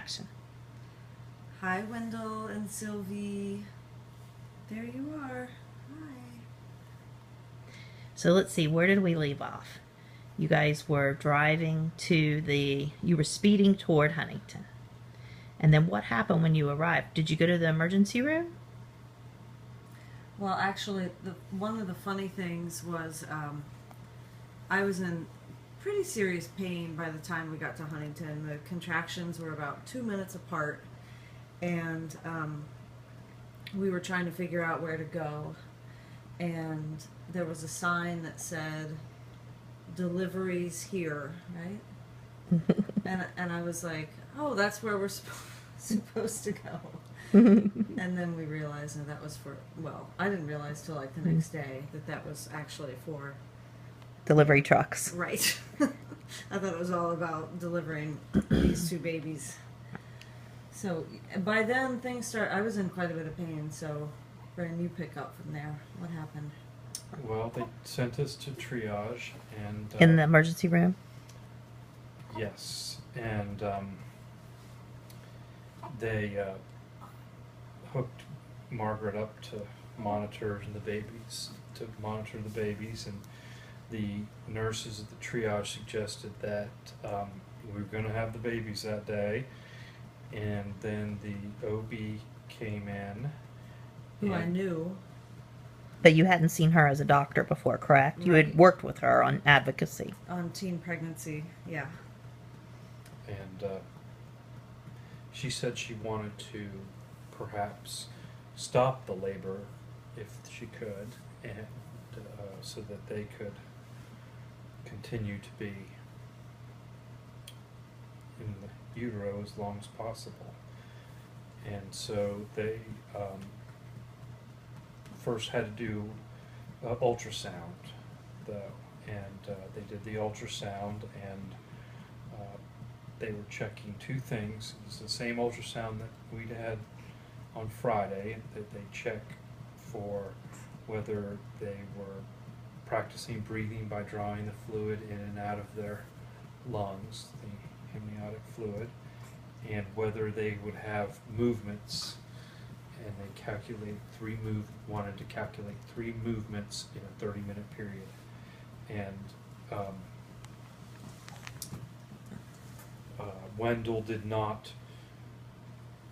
fashion. Hi, Wendell and Sylvie. There you are. Hi. So let's see, where did we leave off? You guys were driving to you were speeding toward Huntington. And then what happened when you arrived? Did you go to the emergency room? Well, actually, one of the funny things was I was in pretty serious pain by the time we got to Huntington. The contractions were about 2 minutes apart, and we were trying to figure out where to go. And there was a sign that said, "Deliveries here," right? and I was like, "Oh, that's where we're supposed to go." And then we realized that was for, well, I didn't realize till like the next day that was actually for delivery trucks. Right. I thought it was all about delivering these 2 babies. So by then I was in quite a bit of pain. So Brandon, you pick up from there. What happened? Well, they sent us to triage and In the emergency room? yes, and they hooked Margaret up to monitor the babies, and the nurses at the triage suggested that we were going to have the babies that day, and then the OB came in. Who I knew. But you hadn't seen her as a doctor before, correct? You had worked with her on advocacy. On teen pregnancy, yeah. And she said she wanted to perhaps stop the labor if she could, and so that they could continue to be in the utero as long as possible. And so they first had to do ultrasound, though, and they did the ultrasound, and they were checking 2 things. It was the same ultrasound that we'd had on Friday, that they check for whether they were practicing breathing by drawing the fluid in and out of their lungs, the amniotic fluid, and whether they would have movements. And they wanted to calculate 3 movements in a 30-minute period. And Wendell did not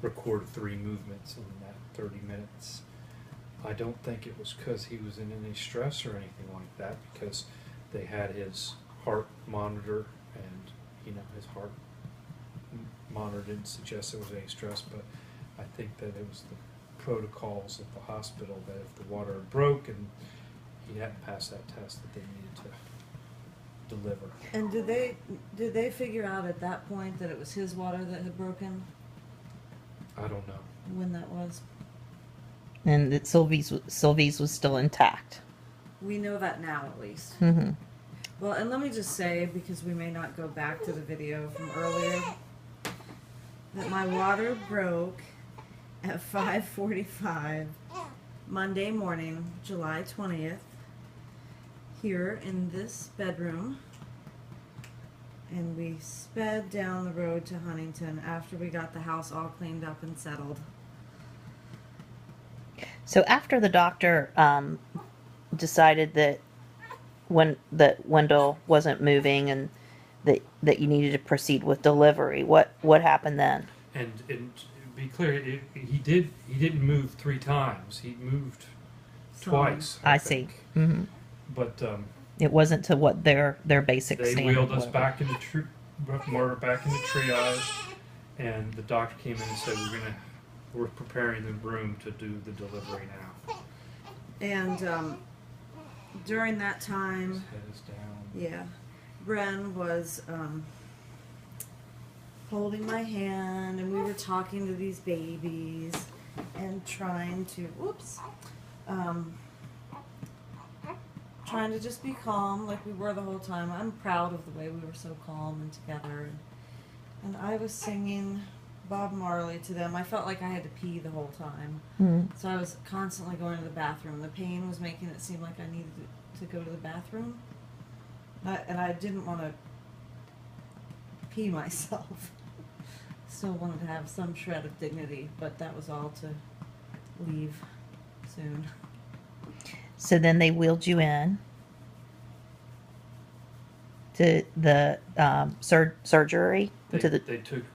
record 3 movements in that 30 minutes. I don't think it was because he was in any stress or anything like that, because they had his heart monitor, and his heart monitor didn't suggest there was any stress, but I think that it was the protocols at the hospital that if the water broke and he hadn't passed that test, that they needed to deliver. And did they figure out at that point that it was his water that had broken? I don't know when that was. And that Sylvie's was still intact. We know that now, at least. Mm-hmm. Well, and let me just say, because we may not go back to the video from earlier, that my water broke at 5:45 Monday morning, July 20th, here in this bedroom. And we sped down the road to Huntington after we got the house all cleaned up and settled. So after the doctor decided that Wendell wasn't moving and that you needed to proceed with delivery, what happened then? And to be clear, he didn't move 3 times. He moved twice. I see. Mm-hmm. But it wasn't to what their basic they standard wheeled us was. back into triage, and the doctor came in and said we're preparing the room to do the delivery now. And during that time, His head is down. yeah, Bren was holding my hand, and we were talking to these babies and trying to, trying to just be calm like we were the whole time. I'm proud of the way we were so calm and together. And I was singing Bob Marley to them. I felt like I had to pee the whole time. Mm-hmm. So I was constantly going to the bathroom. The pain was making it seem like I needed to go to the bathroom. And I didn't want to pee myself. still wanted to have some shred of dignity, but that was all to leave soon. So then they wheeled you in to the surgery, They, to the they took